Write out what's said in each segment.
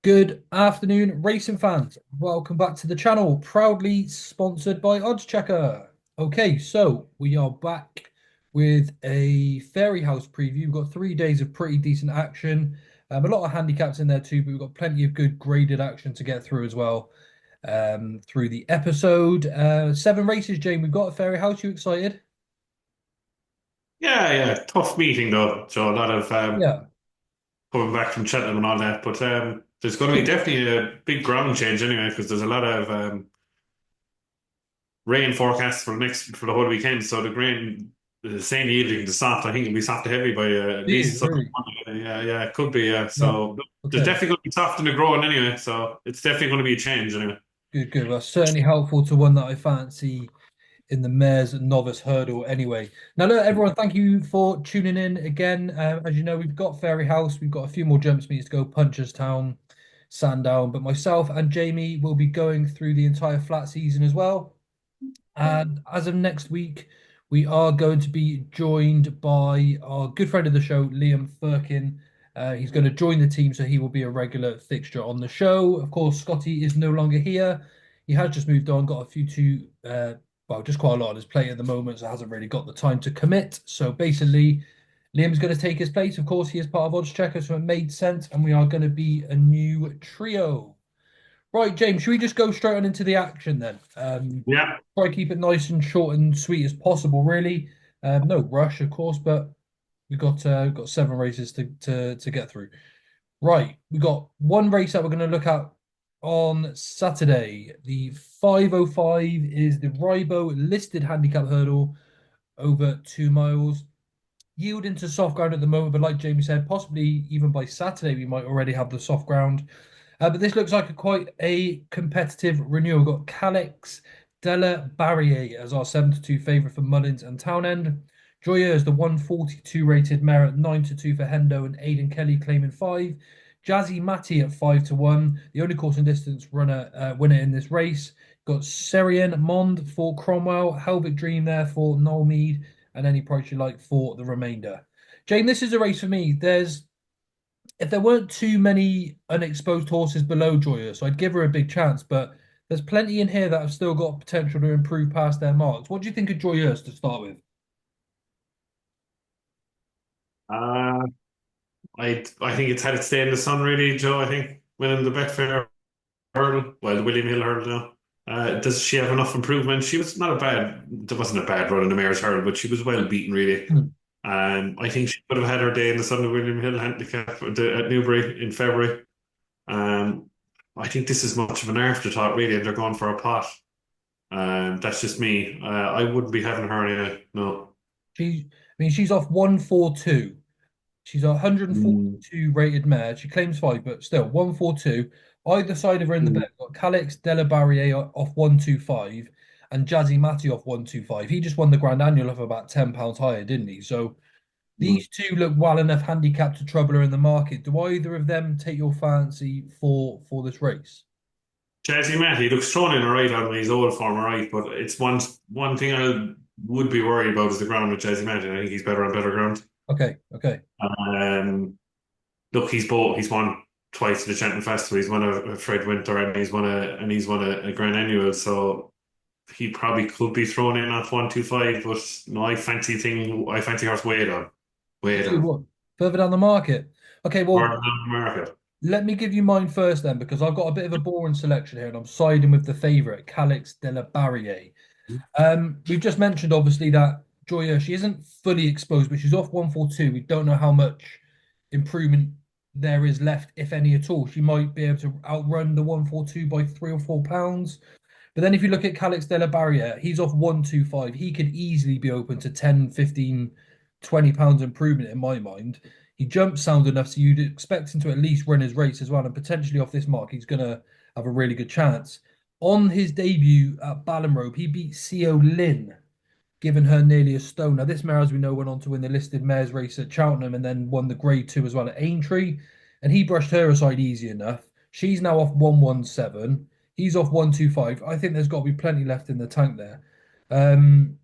Good afternoon, racing fans. Welcome back to the channel, proudly sponsored by Oddschecker. Okay, so we are back with a Fairyhouse preview. We've got 3 days of pretty decent action. A lot of handicaps in there too, but we've got plenty of good graded action to get through as well through the episode. 7 races, Jane. We've got a Fairyhouse. You excited? Yeah. Tough meeting though. So a lot of Yeah. coming back from Cheltenham and all that. But there's going to be definitely a big ground change anyway, because there's a lot of rain forecast for the whole weekend. So the same yielding to soft. I think it'll be soft to heavy by at Really, least Sunday really. morning. Yeah, it could be. Yeah. Yeah. So there's Okay. definitely going to be soft in the growing anyway. So it's definitely going to be a change anyway. Good, good. Well, certainly helpful to one that I fancy in the mares novice hurdle anyway. Now, look, everyone, thank you for tuning in again. As you know, we've got Fairyhouse, we've got a few more jumps meets to go, Punchestown, Sandown, but myself and Jamie will be going through the entire flat season as well. And as of next week, we are going to be joined by our good friend of the show, Liam Firkin. He's going to join the team, so he will be a regular fixture on the show. Of course, Scotty is no longer here. He has just moved on, got a few well, just quite a lot on his plate at the moment, so hasn't really got the time to commit. So basically, Liam's going to take his place. Of course, he is part of Oddschecker, so it made sense, and we are going to be a new trio. Right, James, should we just go straight on into the action then? Yeah. Try to keep it nice and short and sweet as possible, really. No rush, of course, but we've got 7 races to get through. Right, we got one race that we're going to look at on Saturday. The 505 is the Ribo listed handicap hurdle over 2 miles. Yielding to soft ground at the moment, but like Jamie said, possibly even by Saturday we might already have the soft ground. But this looks like quite a competitive renewal. We've got Calix Della Barrier as our 7-2 favourite for Mullins and Townend. Joya is the 142 rated mare at 9-2 for Hendo and Aidan Kelly claiming 5. Jazzy Matty at 5-1, the only course and distance winner in this race. Got Serian Mond for Cromwell, Helvet Dream there for Noel Mead, and any price you like for the remainder. Jane, this is a race for me. There's If there weren't too many unexposed horses below Joyous, so I'd give her a big chance, but there's plenty in here that have still got potential to improve past their marks. What do you think of Joyous to start with? Uh, I think it's had its day in the sun really, Joe. I think winning the Betfair hurdle, well, the William Hill hurdle now. Does she have enough improvement? She was not a bad, there wasn't a bad run in the mare's hurdle, but she was well beaten, really. Hmm. I think she could have had her day in the Sunday William Hill handicap at Newbury in February. Um, I think this is much of an afterthought, really, and they're going for a pot. That's just me. I wouldn't be having her anyway. No. She's off 142. She's a Mm. 142 rated mare. She claims 5, but still 142. Either side of her in the Mm. bet got Calix Della Barriere off 125 and Jazzy Matty off 125. He just won the Grand Annual of about £10 higher, didn't he? So Mm. these two look well enough handicapped to trouble her in the market. Do either of them take your fancy for this race? Jazzy Matt, he looks thrown in alright on his old form, alright, but it's one thing I would be worried about is the ground with Jazzy Matt. I think he's better on better ground. Okay, okay. Um, Look, he's won twice at the Cheltenham Festival. He's won a Fred Winter and he's won a Grand Annual. So he probably could be thrown in at 125. But no, I fancy horse way You do down, what? Further down the market. Okay, well, further down the market. let me give you mine first then, because I've got a bit of a boring selection here, and I'm siding with the favourite, Calix de la Barriere. We've just mentioned obviously that Joya, she isn't fully exposed, but she's off 142. We don't know how much improvement there is left, if any at all. She might be able to outrun the 142 by £3 or £4. But then if you look at Calix de la Barriere, he's off 125. He could easily be open to 10, 15, £20 improvement in my mind. He jumps sound enough, so you'd expect him to at least run his race as well. And potentially off this mark, he's going to have a really good chance. On his debut at Ballinrobe, he beat Co Lynn, giving her nearly a stone. Now, this mare, as we know, went on to win the listed mares race at Cheltenham and then won the Grade 2 as well at Aintree. And he brushed her aside easy enough. She's now off 117. He's off 125. I think there's got to be plenty left in the tank there. Um,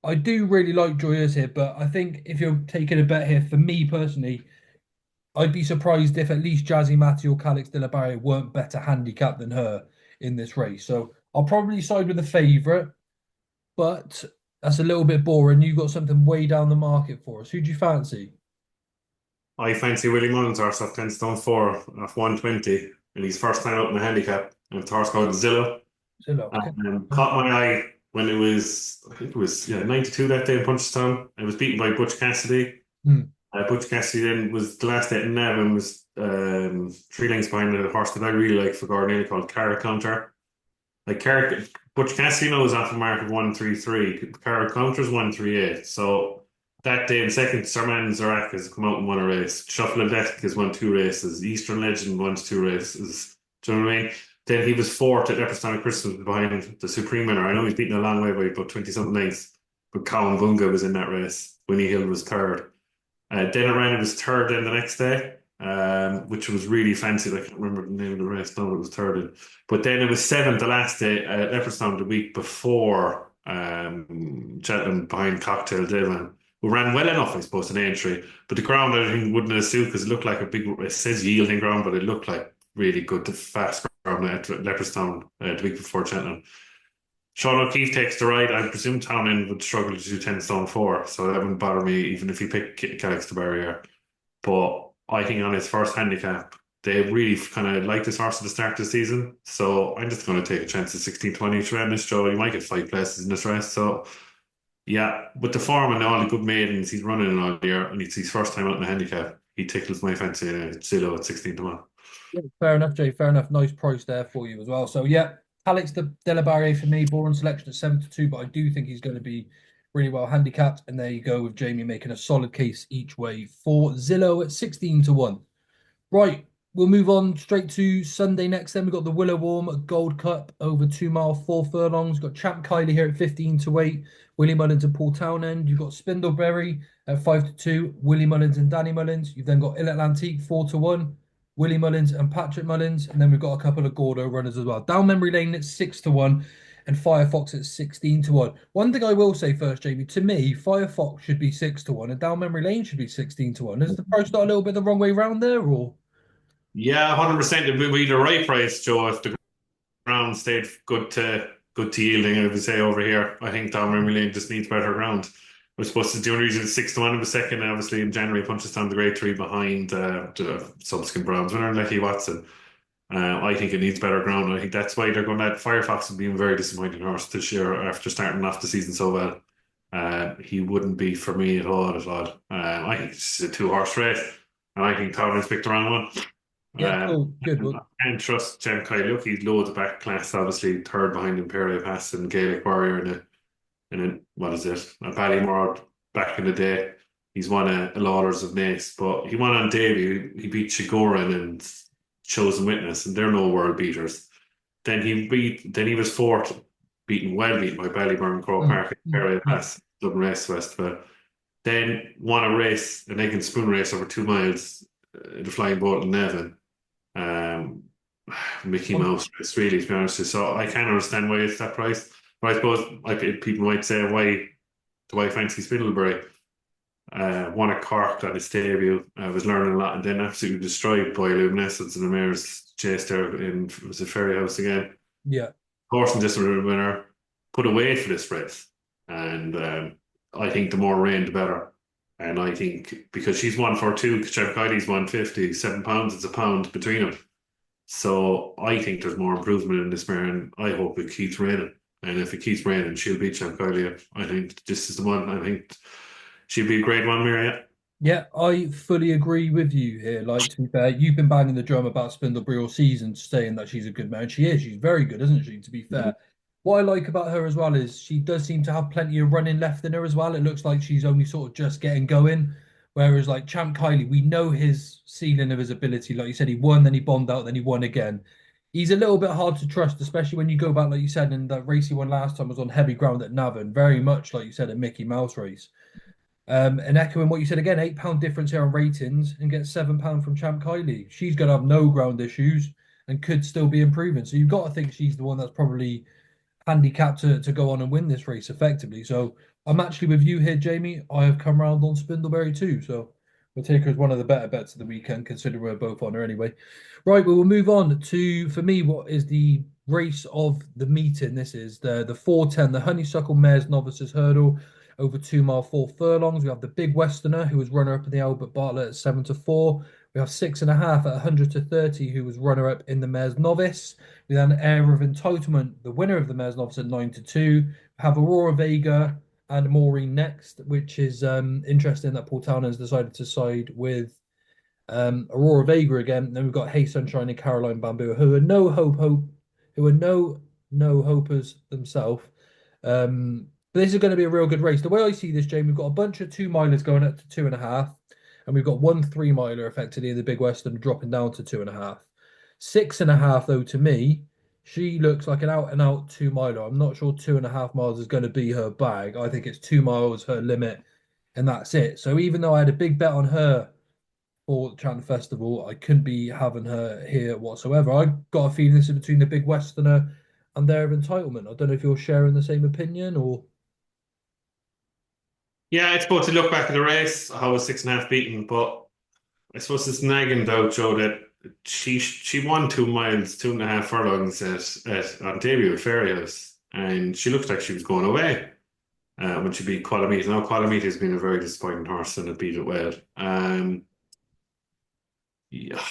I do really like Joyous here, but I think if you're taking a bet here, for me personally, I'd be surprised if at least Jazzy Matty or Calix de la Barre weren't better handicapped than her in this race. So I'll probably side with the favourite, but that's a little bit boring. You got something way down the market for us. Who do you fancy? I fancy Willie Mullins horse off 10 stone 4 off 120, and he's first time out in the handicap. And the horse called Zillow. Zillow, okay. Caught my eye when it was, I think it was, yeah, 92 that day in Punchestown. It was beaten by Butch Cassidy. Hmm. Butch Cassidy then was the last day in Navan was 3 lengths behind a horse that I really like for Gordon called Cara Counter. Like Cara, Butch Cassidy knows off a mark of 133. Cara Counter's 138. So that day in second, Sermon Zarak has come out and won a race. Shuffle of Death has won 2 races. Eastern Legend won 2 races. Do you know what I mean? Then he was fourth at Leopardstown at Christmas behind the Supreme winner. I know he's beaten a long way by about 20 something lengths, but Colin Bunga was in that race. Winnie Hill was third. Then it ran, it was third then the next day, which was really fancy. I can't remember the name of the race now, it was third. But then it was seventh the last day at Leopardstown the week before Cheltenham behind Cocktail Devon, who ran well enough, I suppose, in entry. But the ground, I think, wouldn't have suited because it looked like a big, it says yielding ground, but it looked like really good, fast ground at Leopardstown the week before Cheltenham. Sean O'Keefe takes the ride. I presume Townend would struggle to do 10 stone 4, so that wouldn't bother me even if he picked Calix the barrier. But I think on his first handicap, they really kind of like this horse at the start of the season. So I'm just going to take a chance at 16-20 to run this, Joe. He might get 5 places in this race. So yeah, with the form and all the good maidens he's running in all year, and it's his first time out in the handicap, he tickles my fancy at Zillow at 16-1. Yeah, fair enough, Jay. Fair enough. Nice price there for you as well. So yeah, Alex de la Barre for me, boring selection at 7-2, but I do think he's going to be really well handicapped. And there you go with Jamie making a solid case each way for Zillow at 16-1. Right, we'll move on straight to Sunday next. Then we've got the Willow Warm Gold Cup over 2 mile, 4 furlongs. We've got Champ Kylie here at 15-8. Willie Mullins and Paul Townend. You've got Spindleberry at 5-2. Willie Mullins and Danny Mullins. You've then got Il Atlantique 4-1. Willie Mullins and Patrick Mullins. And then we've got a couple of Gordo runners as well. Down Memory Lane at 6-1. And Firefox at 16-1. One thing I will say first, Jamie, to me, Firefox should be 6-1 and Down Memory Lane should be 16-1. Is the price not a little bit the wrong way round there, or? Yeah, 100%. It would be the right price, Joe, if the ground stayed good to yielding, I would say over here. I think Tom Lane just needs better ground. I was supposed to the only reason it's 6-1 it was second, obviously in January punches down the grade 3 behind the subsequent Browns winner, Lecky Watson. I think it needs better ground. I think that's why they're going that Firefox has been a very disappointing horse this year after starting off the season so well. He wouldn't be for me at all at all. I think it's a 2 horse race, and I think Townend's picked the wrong one. Yeah, cool. Good. And Well, I can't trust Jem Kyle. Look, he's loads of back class, obviously third behind Imperial Pass and Gaelic Warrior in a what is it? A Ballymore back in the day. He's won a Lauders of Nace, but he won on debut. He beat Shigoran and Chosen Witness, and they're no world beaters. Then he was fourth, well beaten by Ballyburn Crow Park at Imperial yeah, Pass, Dublin Race Festival. Then won a race, an egg and spoon race over 2 miles, the Flying Boat in Navan. Um, Mickey one, Mouse, it's really, to be honest with you. So I can't understand why it's that price. But I suppose people might say, why do I fancy Spindleberry? Won a Cork on his debut. I was learning a lot and then absolutely destroyed by Luminescence and the mayor's chase there in, was it Fairyhouse again? yeah, Horse and Discipline winner, put away for this race. And I think the more rain, the better. And I think because she's 142, Jeff Kylie's 150, £7, it's a pound between them. So I think there's more improvement in this mare, and I hope it keeps raining. And if it keeps raining, she'll beat Jeff Kylie. I think this is the one. I think she'll be a great one, mare. Yeah. yeah. I fully agree with you here. Like, to be fair, you've been banging the drum about Spindlebury all season, saying that she's a good man. She is. She's very good, isn't she? To be Mhm. fair, what I like about her as well is she does seem to have plenty of running left in her as well. It looks like she's only sort of just getting going. Whereas like Champ Kylie, we know his ceiling of his ability. Like you said, he won, then he bombed out, then he won again. He's a little bit hard to trust, especially when you go back, like you said, in that race he won last time was on heavy ground at Navan, very much like you said, a Mickey Mouse race. And echoing what you said again, £8 difference here on ratings and get £7 from Champ Kylie. She's going to have no ground issues and could still be improving. So you've got to think she's the one that's probably handicapped to go on and win this race effectively. So I'm actually with you here, Jamie. I have come round on Spindleberry too. So We'll take her as one of the better bets of the weekend, considering we're both on her anyway. Right, well, we'll move on to, for me, what is the race of the meeting. This is the 410, the Honeysuckle Mares Novices Hurdle, over 2 mile, 4 furlongs. We have the Big Westerner, who was runner up in the Albert Bartlett at 7-4. We have 6.5 at 100-30, who was runner up in the Mares Novice. We then Air of Entitlement, the winner of the Mares Novice at 9-2. We have Aurora Vega and Maureen next, which is interesting that Paul Town has decided to side with Aurora Vega again. Then we've got Hey Sunshine and Caroline Bamboo, who are who are no hopers themselves. But this is going to be a real good race. The way I see this, Jane, we've got a bunch of 2 milers going up to 2.5, and we've got one 3 miler effectively in the Big Western dropping down to 2.5. 6.5, though, to me, she looks like an out and out 2 miler. I'm not sure 2.5 miles is going to be her bag. I think it's 2 miles her limit, and that's it. So even though I had a big bet on her for the Cheltenham Festival, I couldn't be having her here whatsoever. I got a feeling this is between the Big Westerner and their entitlement. I don't know if you're sharing the same opinion or. Yeah, I suppose to look back at the race, how was 6.5 beaten, but I suppose it's nagging doubt, Joe, that she won 2 miles, 2.5 furlongs on debut at Fairyhouse, and she looked like she was going away when she beat Qualamite. Now Qualamite has been a very disappointing horse and it beat it well. Yeah,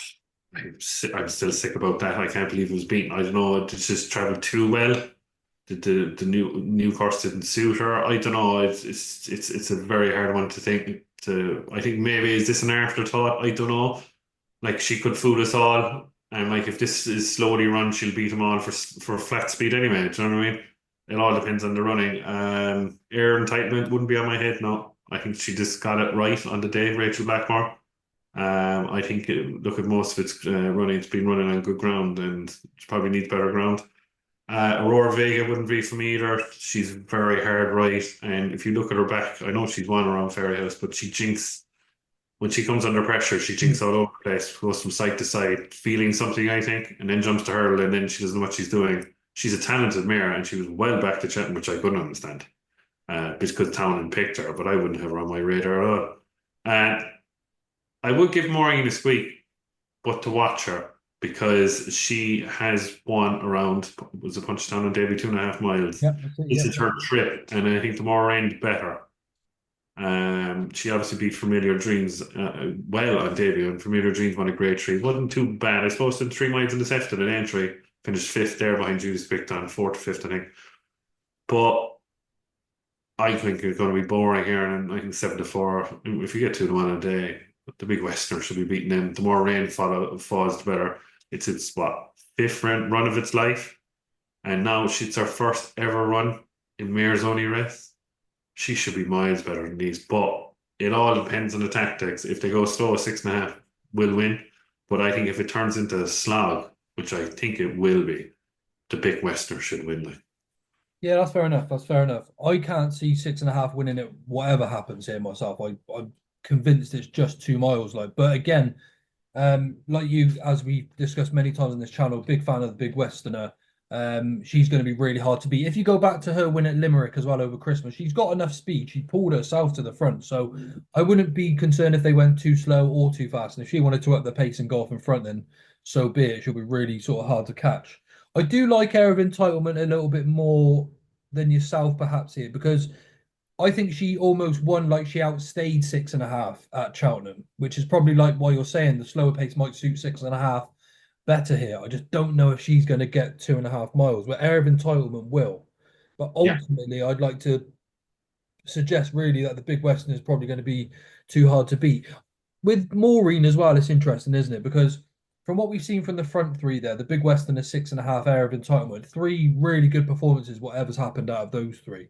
I'm still sick about that. I can't believe it was beaten. I don't know. It just traveled too well. The new course didn't suit her. I don't know. It's a very hard one to think. I think maybe is this an afterthought? I don't know. Like she could fool us all, and like if this is slowly run, she'll beat them all for flat speed anyway. Do you know what I mean? It all depends on the running. Air entitlement wouldn't be on my head. No, I think she just got it right on the day. Rachel Blackmore. I think look at most of its running. It's been running on good ground, and it probably needs better ground. Aurora Vega wouldn't be for me either. She's very hard right, and if you look at her back, I know she's won around Fairyhouse, but she jinx when she comes under pressure. She jinx all over the place, goes from side to side, feeling something, I think, and then jumps to hurdle, and then she doesn't know what she's doing. She's a talented mare, and she was well back to Cheltenham, which I couldn't understand, because Town had picked her, but I wouldn't have her on my radar at all. Uh, I would give Maureen a squeak, but to watch her because she has won around was a Punchestown on debut 2.5 miles. Yeah, that's it. This Yeah, is her trip, and I think the more end better. She obviously beat Familiar Dreams well on debut, and Familiar Dreams won a great tree. Wasn't too bad. I suppose in 3 miles in the Sefton an entry finished fifth there behind Judas Picton, fourth, fifth, I think. But I think it's going to be boring here, and I think 7-4. If you get 2-1 a day, the Big Western should be beating them. The more rain falls, the better. It's its what fifth run of its life, and now it's her first ever run in Mare's only race. She should be miles better than these, but it all depends on the tactics. If they go slow, 6.5 will win. But I think if it turns into a slog, which I think it will be, the Big Western should win. Like, yeah, that's fair enough. That's fair enough. I can't see 6.5 winning it, whatever happens here myself. I'm convinced it's just 2 miles. Like, but again, like you, as we discussed many times on this channel, big fan of the Big Westerner. She's going to be really hard to beat. If you go back to her win at Limerick as well over Christmas, she's got enough speed. She pulled herself to the front, so I wouldn't be concerned if they went too slow or too fast. And if she wanted to up the pace and go off in front, then so be it. She'll be really sort of hard to catch. I do like Air of Entitlement a little bit more than yourself, perhaps here, because I think she almost won, like she outstayed 6.5 at Cheltenham, which is probably like why you're saying the slower pace might suit 6.5 better here. I just don't know if she's going to get 2.5 miles, but Air of Entitlement will. But yeah, ultimately, I'd like to suggest really that the Big Western is probably going to be too hard to beat. With Maureen as well, it's interesting, isn't it? Because from what we've seen from the front three there, the Big Western is 6.5, Air of Entitlement, three really good performances, whatever's happened out of those three.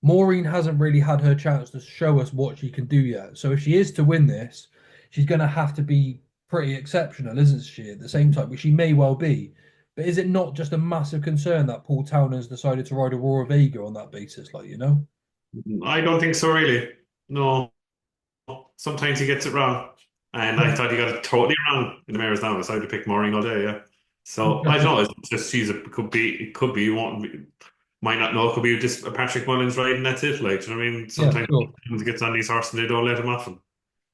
Maureen hasn't really had her chance to show us what she can do yet. So if she is to win this, she's going to have to be pretty exceptional, isn't she, at the same time, which she may well be. But is it not just a massive concern that Paul Town has decided to ride Aurora Vega on that basis, like, you know? I don't think so, really. No, sometimes he gets it wrong. And I thought he got it totally wrong in the Mayor's now. So I would have picked Maureen all day, yeah. So I don't know, it's just it could be, you won't be, might not know, it could be just a Patrick Mullins riding, that's it. Like, do you know what I mean? Yeah, Sometimes sure. he gets on these horses and they don't let him off him.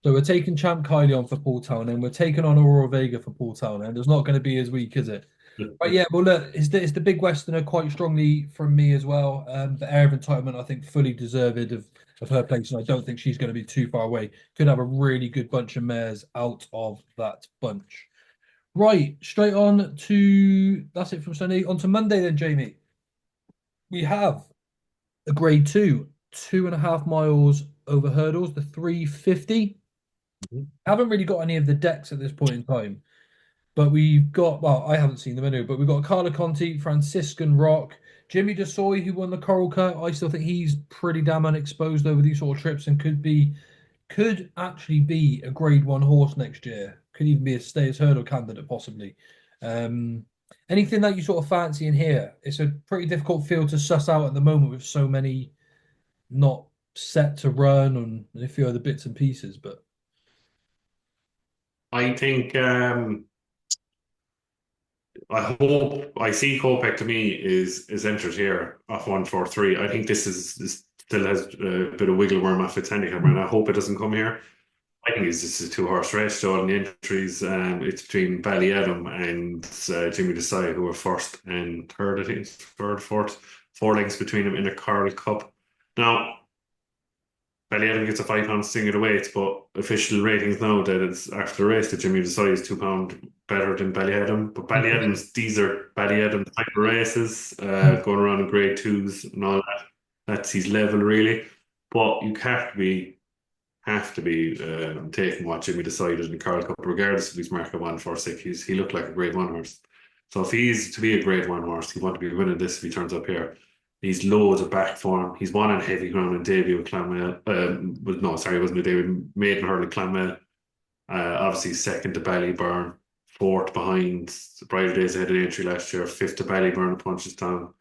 So we're taking Champ Kylie on for Paul Town, and we're taking on Aurora Vega for Paul Town, and it's not going to be as weak, is it? But yeah, well, look, it's the big Westerner quite strongly from me as well. The air of entitlement, I think, fully deserved of her place, and I don't think she's going to be too far away. Could have a really good bunch of mares out of that bunch. Right, straight on to that's it from Sunday. On to Monday then, Jamie. We have a grade two, 2.5 miles over hurdles, the 350. Haven't really got any of the decks at this point in time. But we've got, well, I haven't seen them anyway, but we've got Carla Conti, Franciscan Rock, Jimmy DeSoy, who won the Coral Cut. I still think he's pretty damn unexposed over these sort of trips and could actually be a grade one horse next year. Could even be a stayers hurdle candidate, possibly. Um, Anything that you sort of fancy in here? It's a pretty difficult field to suss out at the moment with so many not set to run and a few other bits and pieces, but I think I hope I see Kopek to me is entered here off 143. I think this still has a bit of wiggle worm off its handicap, and I hope it doesn't come here. I think it's just a two-horse race, so on the entries, it's between Ballyadam and Jimmy Desai, who are first and third, I think, third, fourth, 4 lengths between them in a Coral Cup. Now, Ballyadam gets a £5 sting of the weights, but official ratings now that it's after the race that Jimmy Desai is £2 better than Ballyadam. But these are Ballyadam type of races, going around in grade twos and all that. That's his level, really. But you have to be taking what Jimmy decided in the Carl Cup, regardless of his mark of 146. He looked like a grade one horse. So if he's to be a grade one horse, he want to be winning this if he turns up here. He's loads of back form. He's won on heavy ground in debut with Clonmel. No, sorry, it wasn't a debut. Maiden hurdle at Clonmel. Obviously second to Ballyburn, fourth behind the Brighter Days ahead of the entry last year, fifth to Ballyburn at Punchestown.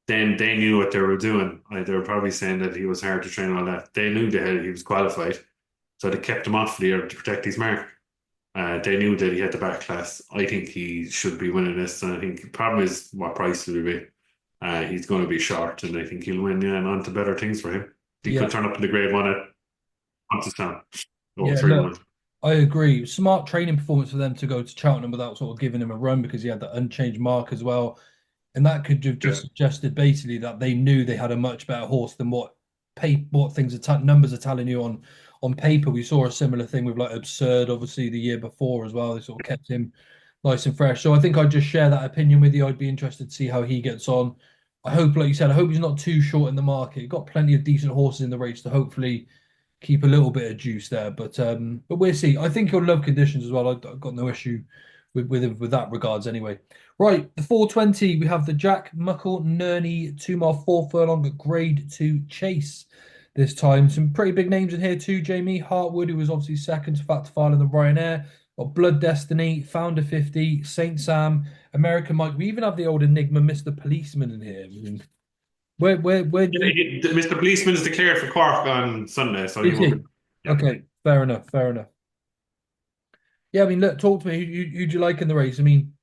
Then they knew what they were doing. They were probably saying that he was hard to train and all that. They knew he was qualified, so they kept him off the year to protect his mark. They knew that he had the back class. I think he should be winning this, and I think the problem is what price will he be. He's going to be short, and I think he'll win. Yeah, and on to better things for him. He yeah, could turn up in the grade one at Punchestown. Oh, yeah. three Look, one. I agree. Smart training performance for them to go to Cheltenham without sort of giving him a run because he had that unchanged mark as well. And that could have Yeah. just suggested basically that they knew they had a much better horse than what things are numbers are telling you on paper. We saw a similar thing with like Absurd, obviously the year before as well. They sort of kept him nice and fresh. So I think I'd just share that opinion with you. I'd be interested to see how he gets on. I hope, like you said, I hope he's not too short in the market. Got plenty of decent horses in the race to hopefully keep a little bit of juice there. But we'll see. I think he'll love conditions as well. I've got no issue with him with that regards anyway. Right, the 420, we have the Jack Muckle Nerney 2 mile 4 furlong grade two chase this time. Some pretty big names in here too, Jamie. Hartwood, who was obviously second to Fat to File in the Ryanair. Got Blood Destiny, Founder 50, Saint Sam, American Mike. We even have the old Enigma Mr. Policeman in here. I mean, where do you Mr. Policeman is declared for Cork on Sunday, so he is won't he? be. Yeah. Okay, fair enough, fair enough. Yeah, I mean, look, talk to me. Who'd you like in the race? I mean,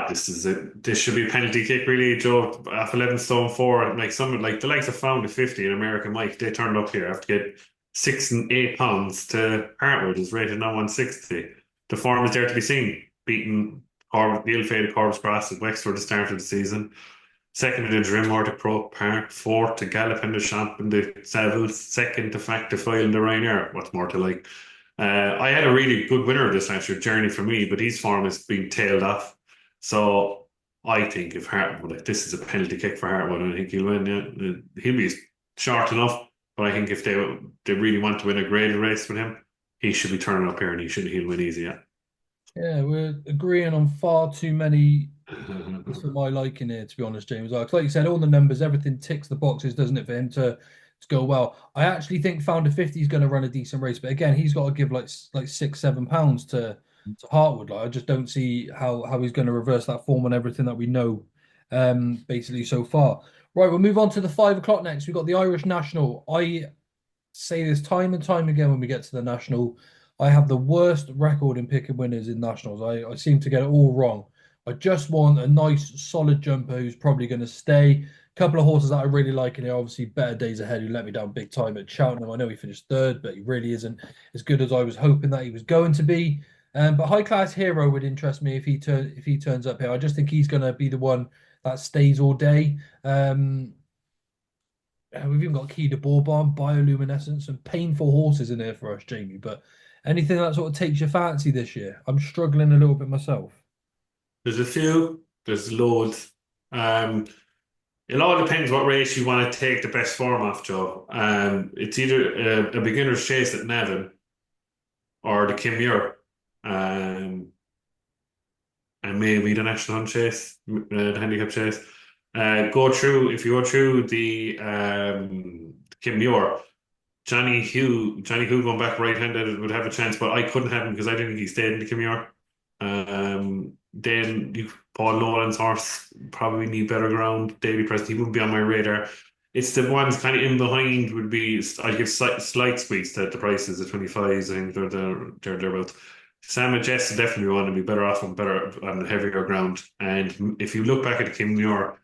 This should be a penalty kick, really, Joe. Off 11 stone four, like some like the likes of Found 50 in American Mike, they turned up here after get £6 and £8 to Hartwood is rated now 160. The form is there to be seen, beating the ill-fated Corvus Cross at Wexford at the start of the season. Second to Drimore to Croke Park, fourth to Gallop in the Shop in the Savills, second to Factify in the Ryanair. What's more to like? I had a really good winner of this last year, Journey for me, but his form has been tailed off. So I think if Hartwood, like this is a penalty kick for Hartwood, I think he'll win. Yeah, he'll be short enough, but I think if they really want to win a graded race with him, he should be turning up here, and he'll win easy. Yeah. yeah, we're agreeing on far too many for my liking here, to be honest, James. Like you said, all the numbers, everything ticks the boxes, doesn't it, for him to go well? I actually think Founder 50 is going to run a decent race, but again, he's got to give like £6, £7 to Hartwood. Like I just don't see how he's going to reverse that form on everything that we know, basically so far. Right, we'll move on to the 5 o'clock next. We've got the Irish National. I say this time and time again when we get to the National. I have the worst record in picking winners in Nationals. I seem to get it all wrong. I just want a nice, solid jumper who's probably going to stay. couple of horses that I really like, and obviously better days ahead. Who let me down big time at Cheltenham. I know he finished third, but he really isn't as good as I was hoping that he was going to be. But High Class Hero would interest me if he turns up here. I just think he's going to be the one that stays all day. We've even got Key to Bourbon, Bioluminescence, and painful horses in here for us, Jamie. But anything that sort of takes your fancy this year? I'm struggling a little bit myself. There's a few, there's loads. It all depends what race you want to take the best form off, Joe. It's either a beginner's chase at Navan or the Kim Muir, and maybe the National Hunt Chase, the handicap chase. If you go through the Kim Muir, Johnny Hugh going back right-handed would have a chance, but I couldn't have him because I didn't think he stayed in the Kim Muir. Then Paul Nolan's horse probably need better ground. Daily Preston, he wouldn't be on my radar. It's the ones kind of in behind would be. I give slight squeaks to the prices, the 25s. I think they're thereabouts. Sam and Jess definitely want to be better off on better on heavier ground. And if you look back at Kim Muir,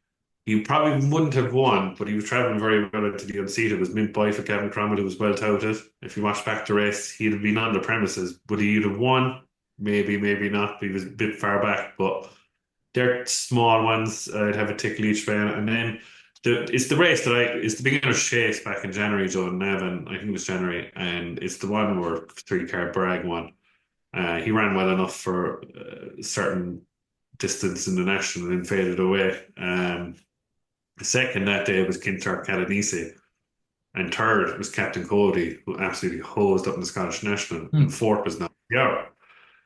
he probably wouldn't have won, but he was travelling very well into the unseated. It was mint by for Gavin Cromwell, who was well touted. If you watch back the race, he'd have been on the premises. Would he have won? Maybe, maybe not. He was a bit far back, but they're small ones. I'd have a tickle each way. And then it's the race it's the beginner's chase back in January, Joe Nevin. I think it was January. And it's the one where three car Bragg won. He ran well enough for a certain distance in the national and then faded away. The second that day was Kintar Calanese. And third was Captain Cody, who absolutely hosed up in the Scottish National. And Hmm. fourth was now Yarrow.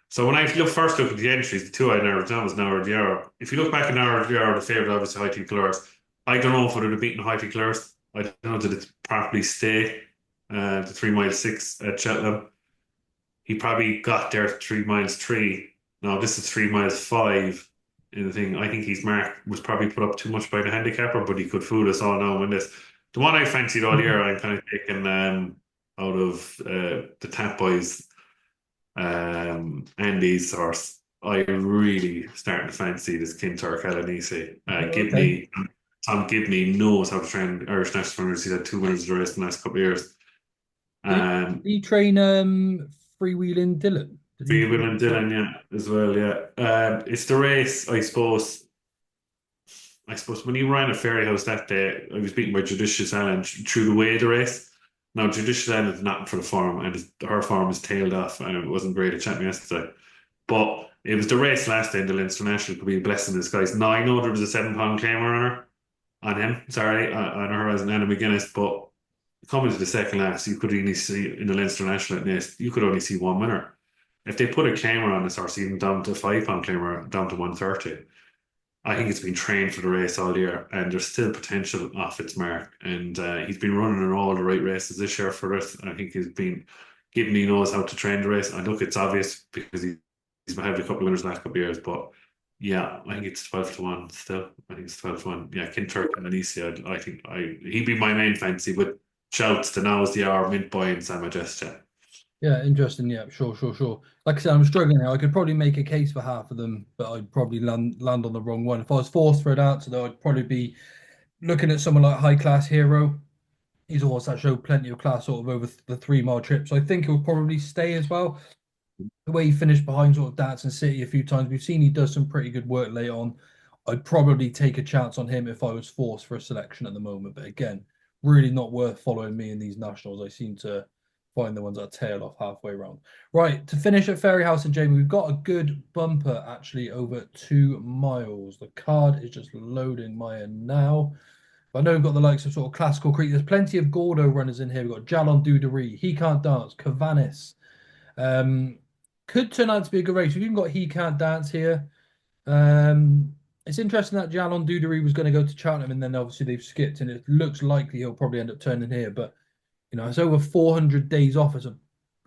So when I look at the entries, the two I narrowed down was Noward Yarrow. If you look back at Noward Yarrow, the favourite obviously High Tea Colors. I don't know if it would have beaten High Tea Colors. I don't know did it properly stay the 3 mile 6 at Cheltenham. He probably got there 3 miles 3. Now this is 3 miles 5 in the thing. I think his mark was probably put up too much by the handicapper, but he could fool us all now in this. The one I fancied all year, I'm kind of taking out of the Tap Boys Andy's source. I really starting to fancy this Kintar Calanese. Okay. Tom Gibney knows how to train Irish national runners. He's had two winners of the race in the last couple of years. Did he train freewheeling Dylan? Did he? Free Will and Dylan, yeah, as well, yeah. It's the race, I suppose. I suppose when he ran at Fairyhouse that day, I was beaten by Judicious Allen through the way of the race. Now, Judicious Allen is not for the form, and her form is tailed off, and it wasn't great at Cheltenham yesterday. But it was the race last day in the Leinster National could be a blessing in disguise. Now, I know there was a £7 claimer on him, sorry, on her as an Anna McGuinness, but coming to the second last, you could only see in the Leinster National at Nest, you could only see one winner. If they put a claimer on this horse, even down to £5 claimer, down to 130, I think it's been trained for the race all year, and there's still potential off its mark. And he's been running in all the right races this year for it. I think he's been given he knows how to train the race. I look, it's obvious because he's had a couple of winners the last couple of years, but yeah, I think it's 12 to 1 still. I think it's 12 to 1. Yeah, Kinturk and Alicia, I think he'd be my main fancy with shouts to Now's the Hour, Mint Boy, and Sam Majestia. Yeah, interesting. Yeah, sure. Like I said, I'm struggling here. I could probably make a case for half of them, but I'd probably land on the wrong one. If I was forced for it out, so though, I'd probably be looking at someone like High Class Hero. He's a horse that showed plenty of class sort of over the 3 mile trip. So I think he'll probably stay as well. The way he finished behind sort of Dance and City a few times, we've seen he does some pretty good work late on. I'd probably take a chance on him if I was forced for a selection at the moment. But again, really not worth following me in these nationals. I seem to find the ones that tail off halfway around. Right, to finish at Fairyhouse and Jamie, we've got a good bumper actually over 2 miles. The card is just loading my end now. I know we've got the likes of sort of Classical Creek. There's plenty of Gordo runners in here. We've got Jalon Dudery, He Can't Dance, Cavanis. Um, could turn out to be a good race. We've even got He Can't Dance here. Um, it's interesting that Jalon Dudery was going to go to Cheltenham and then obviously they've skipped and it looks likely he'll probably end up turning here. But, it's over 400 days off. It's a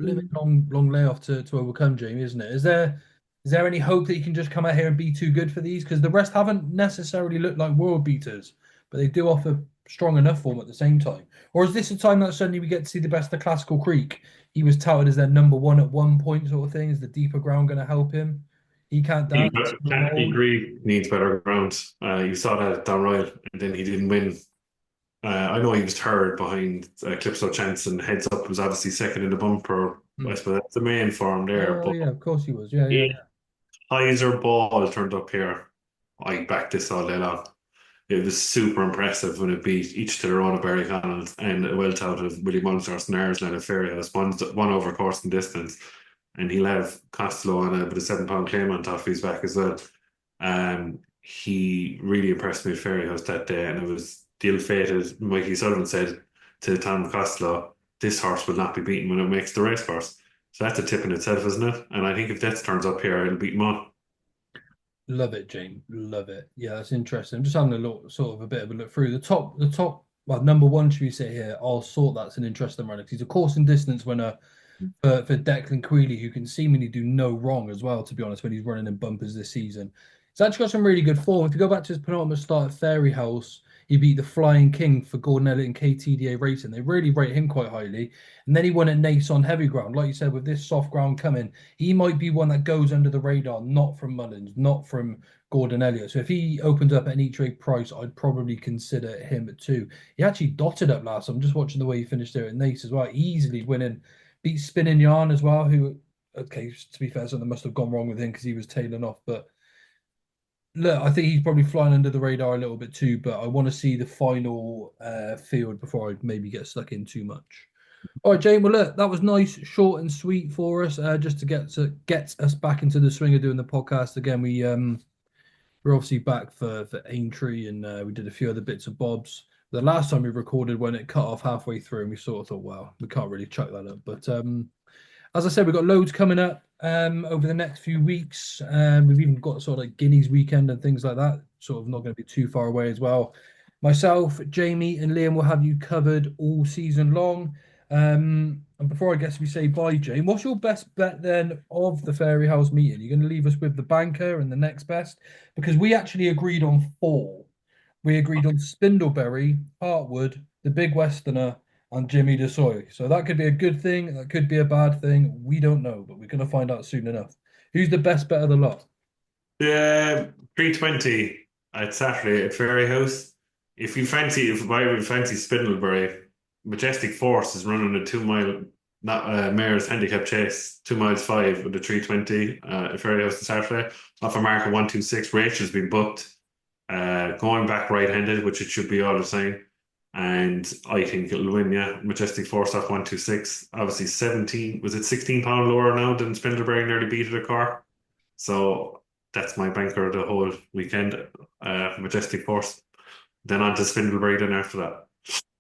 blimmin' long layoff to overcome, Jamie, isn't it? Is there any hope that you can just come out here and be too good for these? Because the rest haven't necessarily looked like world beaters, but they do offer strong enough form at the same time. Or is this a time that suddenly we get to see the best of Classical Creek? He was touted as their number one at one point, sort of thing. Is the deeper ground going to help him? He can't dance. Not Canterbury old. Green needs better ground. You saw that down Royal, and then he didn't win. I know he was third behind Clipso Chance, and Heads Up was obviously second in the bumper. I Hmm. suppose that's the main form there. Oh But yeah, of course he was. Yeah, yeah, if Heiser Ball turned up here, I backed this all day long. It was super impressive when it beat each to their own of Barry Connell and a well touted Willie Mullins and Ireland at Fairyhouse, one over course and distance. And he'll have Costello on a bit of £7 claim on top of his back as well. He really impressed me at Fairyhouse that day, and it was deal fated. Mikey Sullivan said to Tom Costello, "This horse will not be beaten when it makes the race course." So that's a tip in itself, isn't it? And I think if Death turns up here, it'll beat him on. love it, Jane. Love it. Yeah, that's interesting. I'm just having a look, sort of a bit of a look through the top. Well, number one, should we say here? I'll sort that's an interesting runner. He's a course and distance winner for Declan Queeley, who can seemingly do no wrong as well, to be honest, when he's running in bumpers this season. He's actually got some really good form. If you go back to his penultimate start at Fairyhouse, he beat the Flying King for Gordon Elliott and KTDA Racing. They really rate him quite highly. And then he won at Nace on heavy ground. Like you said, with this soft ground coming, he might be one that goes under the radar, not from Mullins, not from Gordon Elliott. So if he opens up at an each way price, I'd probably consider him at two. He actually dotted up last. I'm just watching the way he finished there at Nace as well, easily winning. Beat Spinning Yarn as well, who, okay, to be fair, something must have gone wrong with him because he was tailing off. But look, I think he's probably flying under the radar a little bit too. But I want to see the final field before I maybe get stuck in too much. All right, Jane. Well, look, that was nice, short and sweet for us, just to get us back into the swing of doing the podcast again. We're obviously back for Aintree, and we did a few other bits of bobs. The last time we recorded, when it cut off halfway through, and we sort of thought, wow, we can't really chuck that up. But as I said, we've got loads coming up over the next few weeks. We've even got sort of like Guineas weekend and things like that. Sort of not going to be too far away as well. Myself, Jamie, and Liam will have you covered all season long. And before I guess we say bye, Jane, what's your best bet then of the Fairyhouse meeting? You're going to leave us with the banker and the next best? Because we actually agreed on four. We agreed on Spindleberry, Hartwood, the Big Westerner, and Jimmy DeSoy. So that could be a good thing. That could be a bad thing. We don't know, but we're going to find out soon enough. Who's the best bet of the lot? Yeah, 320 at Saturday at Fairyhouse. If I would fancy Spindlebury, Majestic Force is running a 2 mile, not Mayor's Handicap Chase, 2 miles five with the 320 at Fairyhouse on Saturday. Off a mark of 126. Rachel's been booked, going back right-handed, which it should be all the same. And I think it'll win, yeah. Majestic Force off 126. Obviously 17, was it £16 lower now than Spindlebury nearly beat the car? So that's my banker the whole weekend. Majestic Force. Then on to Spindlebury then after that.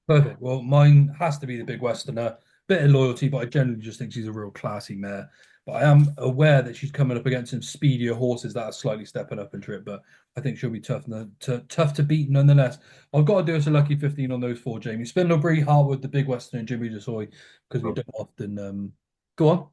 Perfect. Well, mine has to be the Big Westerner. Bit of loyalty, but I generally just think she's a real classy mare. But I am aware that she's coming up against some speedier horses that are slightly stepping up in trip. But I think she'll be tough to beat nonetheless. I've got to do us a lucky 15 on those four, Jamie. Spindlebury, Hartwood, the Big Western, and Jimmy DeSoy, because we Cool. don't often go on.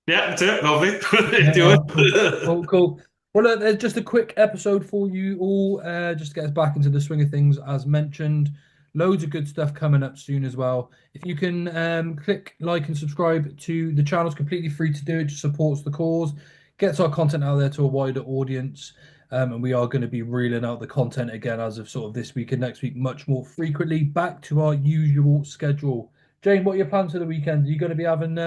Yeah, that's it. Lovely. Yeah, Do all right, cool. it. Cool, cool. Well, there's just a quick episode for you all, just to get us back into the swing of things, as mentioned. Loads of good stuff coming up soon as well. If you can click like and subscribe to the channel, it's completely free to do. It just supports the cause, gets our content out there to a wider audience. And we are going to be reeling out the content again as of sort of this week and next week much more frequently, back to our usual schedule. Jane, what are your plans for the weekend? Are you going to be having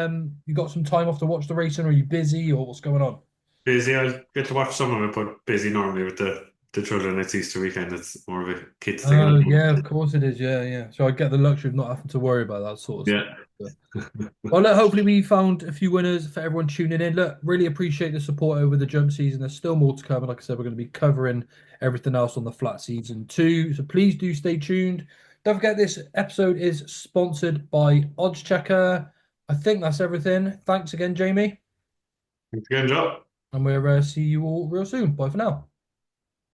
you got some time off to watch the racing? Or are you busy, or what's going on? Busy. I'll get to watch some of it, but busy normally with the children. It's Easter weekend. It's more of a kids thing at Oh the yeah, moment. of course it is. Yeah, yeah. So I get the luxury of not having to worry about that sort of stuff. Yeah. But, well, look, hopefully we found a few winners for everyone tuning in. Look, really appreciate the support over the jump season. There's still more to come. And like I said, we're going to be covering everything else on the flat season too. So please do stay tuned. Don't forget this episode is sponsored by Oddschecker. I think that's everything. Thanks again, Jamie. Thanks again, Joe. And we'll see you all real soon. Bye for now.